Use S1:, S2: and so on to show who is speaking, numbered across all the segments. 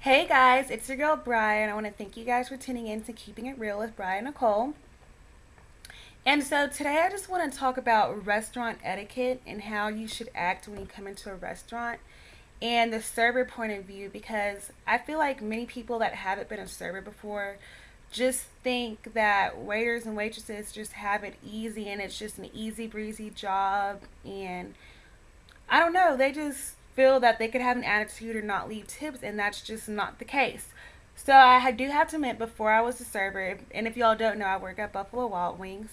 S1: Hey guys, it's your girl Bria, and I want to thank you guys for tuning in to Keeping It Real with Bria and Nicole. And so today I just want to talk about restaurant etiquette and how you should act when you come into a restaurant and the server point of view because I feel like many people that haven't been a server before just think that waiters and waitresses just have it easy and it's just an easy breezy job, and I don't know, they just feel that they could have an attitude or not leave tips, and that's just not the case. So I do have to admit, before I was a server, and if y'all don't know, I work at Buffalo Wild Wings.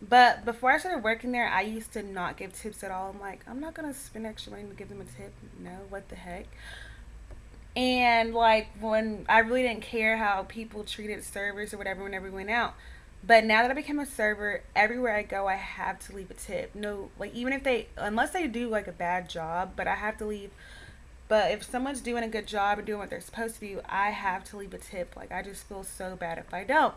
S1: But before I started working there, I used to not give tips at all. I'm like, I'm not gonna spend extra money to give them a tip. No, what the heck? And like when I really didn't care how people treated servers or whatever whenever we went out. But now that I became a server, everywhere I go, I have to leave a tip. No, like even if they, unless they do like a bad job, but I have to leave. But if someone's doing a good job and doing what they're supposed to do, I have to leave a tip. Like I just feel so bad if I don't.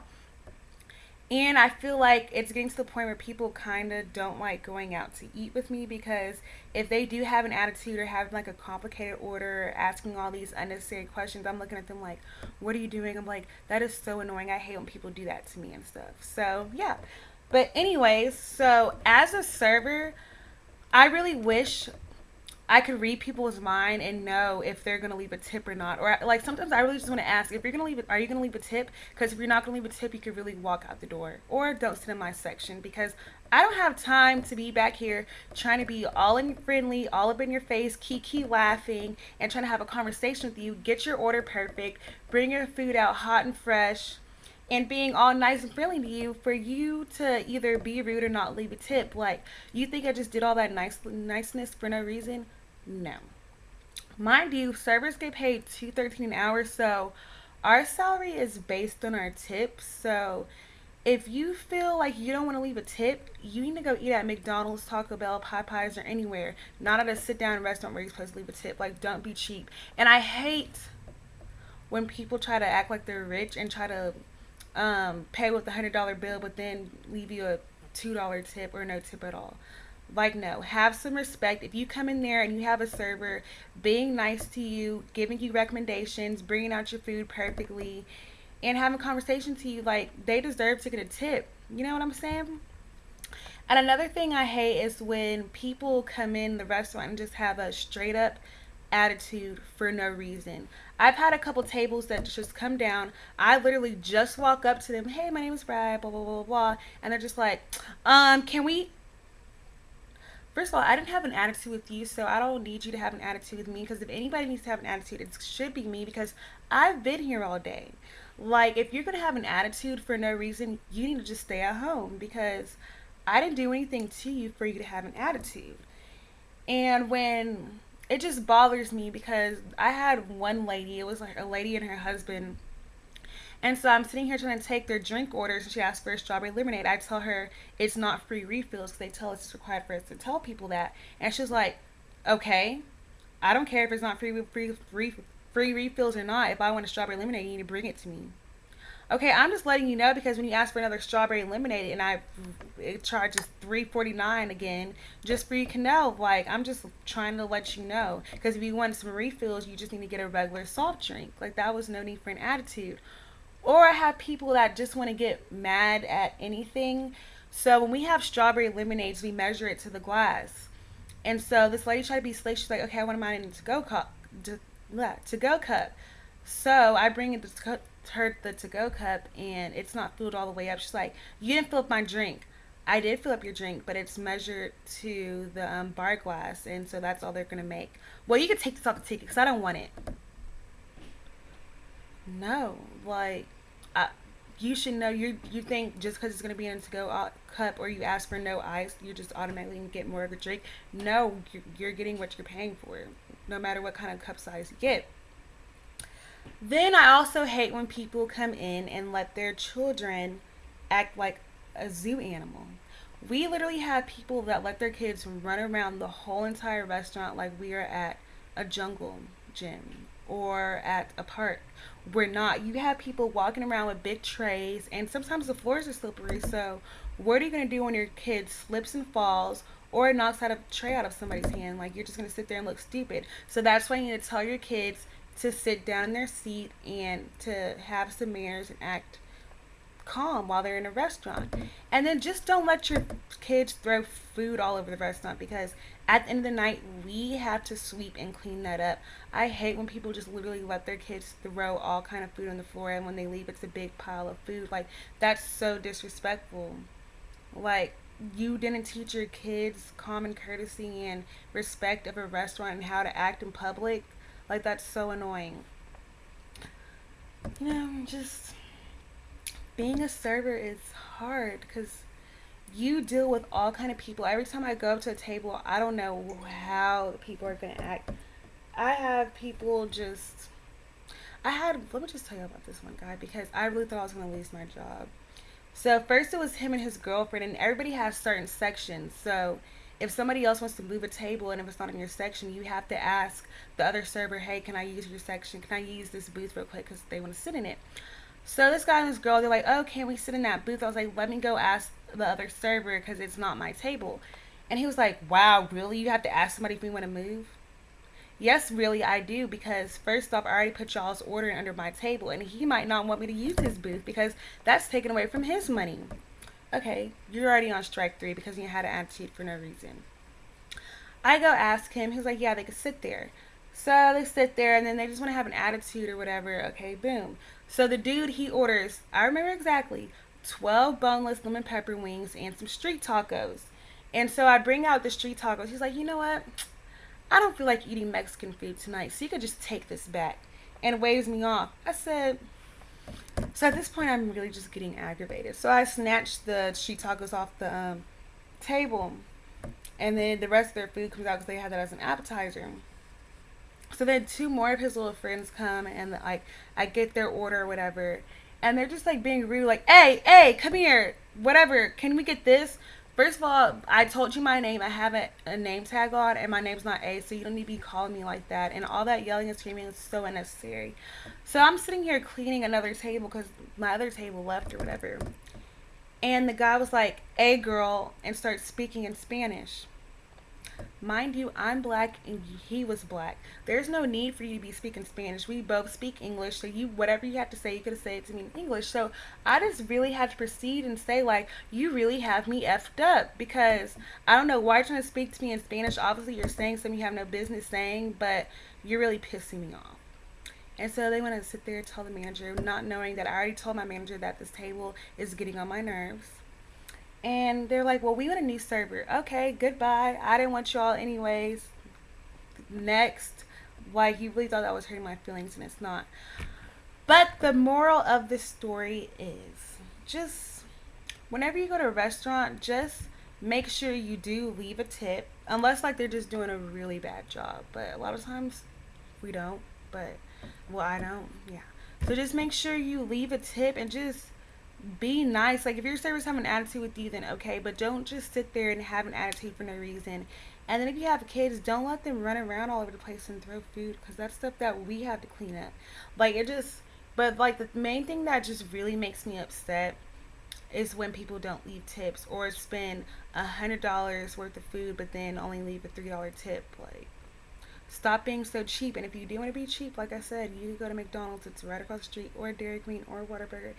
S1: And I feel like it's getting to the point where people kind of don't like going out to eat with me because if they do have an attitude or have like a complicated order, or asking all these unnecessary questions, I'm looking at them like, what are you doing? I'm like, that is so annoying. I hate when people do that to me and stuff. So, yeah. But, anyways, so as a server, I really wish I could read people's mind and know if they're gonna leave a tip or not. Or like sometimes I really just want to ask if you're gonna leave it. Are you gonna leave a tip? Because if you're not gonna leave a tip, you could really walk out the door or don't sit in my section because I don't have time to be back here trying to be all in friendly, all up in your face, kiki laughing, and trying to have a conversation with you. Get your order perfect. Bring your food out hot and fresh. And being all nice and friendly to you for you to either be rude or not leave a tip. Like, you think I just did all that niceness for no reason? No. Mind you, servers get paid $2.13 an hour, so our salary is based on our tips. So if you feel like you don't want to leave a tip, you need to go eat at McDonald's, Taco Bell, Popeyes, or anywhere. Not at a sit down restaurant where you're supposed to leave a tip. Like, don't be cheap. And I hate when people try to act like they're rich and try to pay with a $100 bill, but then leave you a $2 tip or no tip at all. Like, no, have some respect. If you come in there and you have a server being nice to you, giving you recommendations, bringing out your food perfectly, and having a conversation to you, like, they deserve to get a tip. You know what I'm saying? And another thing I hate is when people come in the restaurant and just have a straight up attitude for no reason. I've had a couple tables that just come down. I literally just walk up to them, hey, my name is Brad, blah, blah, blah, blah. And they're just like, can we. First of all, I didn't have an attitude with you, so I don't need you to have an attitude with me. Because if anybody needs to have an attitude, it should be me because I've been here all day. Like, if you're going to have an attitude for no reason, you need to just stay at home because I didn't do anything to you for you to have an attitude. And when it just bothers me because I had one lady, it was like a lady and her husband. And so I'm sitting here trying to take their drink orders, and she asked for a strawberry lemonade. I tell her it's not free refills because they tell us it's required for us to tell people that. And she's like, okay, I don't care if it's not free refills or not. If I want a strawberry lemonade, you need to bring it to me. Okay, I'm just letting you know because when you ask for another strawberry lemonade and it charges $3.49 again, just for you to know, like I'm just trying to let you know. Because if you want some refills, you just need to get a regular soft drink. Like that was no need for an attitude. Or I have people that just want to get mad at anything. So when we have strawberry lemonades, we measure it to the glass. And so this lady tried to be slick. She's like, okay, I want mine in a to-go cup. To-go cup. So I bring it to her the to-go cup, and it's not filled all the way up. She's like, you didn't fill up my drink. I did fill up your drink, but it's measured to the bar glass, and so that's all they're gonna make. Well, you can take this off the ticket because I don't want it. No, like, I, you should know. You think just because it's gonna be in a to-go cup or you ask for no ice, you're just automatically gonna get more of a drink. No, you're getting what you're paying for, no matter what kind of cup size you get. Then I also hate when people come in and let their children act like a zoo animal. We literally have people that let their kids run around the whole entire restaurant like we are at a jungle gym or at a park. We're not. You have people walking around with big trays, and sometimes the floors are slippery. So, what are you going to do when your kid slips and falls or knocks out a tray out of somebody's hand? Like, you're just going to sit there and look stupid. So, that's why you need to tell your kids to sit down in their seat and to have some manners and act calm while they're in a restaurant. And then just don't let your kids throw food all over the restaurant, because at the end of the night, we have to sweep and clean that up. I hate when people just literally let their kids throw all kind of food on the floor, and when they leave it's a big pile of food. Like, that's so disrespectful. Like, you didn't teach your kids common courtesy and respect of a restaurant and how to act in public. Like, that's so annoying. Just being a server is hard because you deal with all kind of people. Every time I go up to a table, I don't know how people are gonna act. I have people just let me just tell you about this one guy, because I really thought I was gonna lose my job. So first it was him and his girlfriend, and everybody has certain sections. So if somebody else wants to move a table and if it's not in your section, you have to ask the other server, hey, can I use your section? Can I use this booth real quick, because they want to sit in it. So this guy and this girl, they're like, oh, can we sit in that booth? I was like, let me go ask the other server because it's not my table. And he was like, wow, really? You have to ask somebody if we want to move? Yes, really, I do, because first off, I already put y'all's order under my table, and he might not want me to use his booth because that's taken away from his money. Okay, you're already on strike 3 because you had an attitude for no reason. I go ask him. He's like, yeah, they could sit there. So they sit there, and then they just want to have an attitude or whatever. Okay, boom. So the dude, he orders, I remember exactly, 12 boneless lemon pepper wings and some street tacos. And so I bring out the street tacos. He's like, you know what? I don't feel like eating Mexican food tonight, so you could just take this back. And waves me off. I said, so at this point, I'm really just getting aggravated. So I snatched the street tacos off the table. And then the rest of their food comes out because they had that as an appetizer. So then 2 more of his little friends come, and like I get their order or whatever, and they're just like being rude, like, hey, come here, whatever, can we get this? First of all, I told you my name. I have a name tag on, and my name's not A, so you don't need to be calling me like that. And all that yelling and screaming is so unnecessary. So I'm sitting here cleaning another table because my other table left or whatever. And the guy was like, hey, girl, and starts speaking in Spanish. Mind you, I'm black and he was black. There's no need for you to be speaking Spanish. We both speak English, so you, whatever you have to say, you could have said it to me in English. So I just really had to proceed and say, like, you really have me effed up, because I don't know why you're trying to speak to me in Spanish. Obviously you're saying something you have no business saying, but you're really pissing me off. And so they want to sit there and tell the manager, not knowing that I already told my manager that this table is getting on my nerves. And they're like, well, we want a new server. Okay, goodbye. I didn't want y'all anyways. Next. Like, you really thought that was hurting my feelings, and it's not. But the moral of the story is, just whenever you go to a restaurant, just make sure you do leave a tip. Unless, like, they're just doing a really bad job. But a lot of times, we don't. But, well, I don't. Yeah. So just make sure you leave a tip and just be nice. Like, if your servers have an attitude with you, then okay, but don't just sit there and have an attitude for no reason. And then if you have kids, don't let them run around all over the place and throw food, because that's stuff that we have to clean up. Like, it just, but like the main thing that just really makes me upset is when people don't leave tips, or spend $100 worth of food but then only leave a $3 tip. Like, stop being so cheap. And if you do want to be cheap, like I said, you can go to McDonald's. It's right across the street, or Dairy Queen, or Whataburger,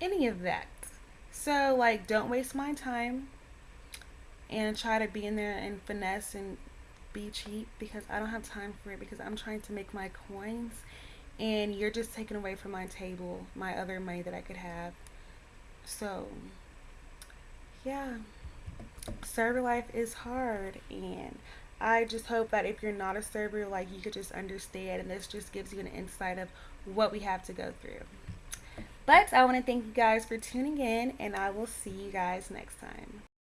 S1: any of that. So, like, don't waste my time and try to be in there and finesse and be cheap, because I don't have time for it, because I'm trying to make my coins and you're just taking away from my table my other money that I could have. So yeah, server life is hard, and I just hope that if you're not a server, like, you could just understand, and this just gives you an insight of what we have to go through. But I want to thank you guys for tuning in, and I will see you guys next time.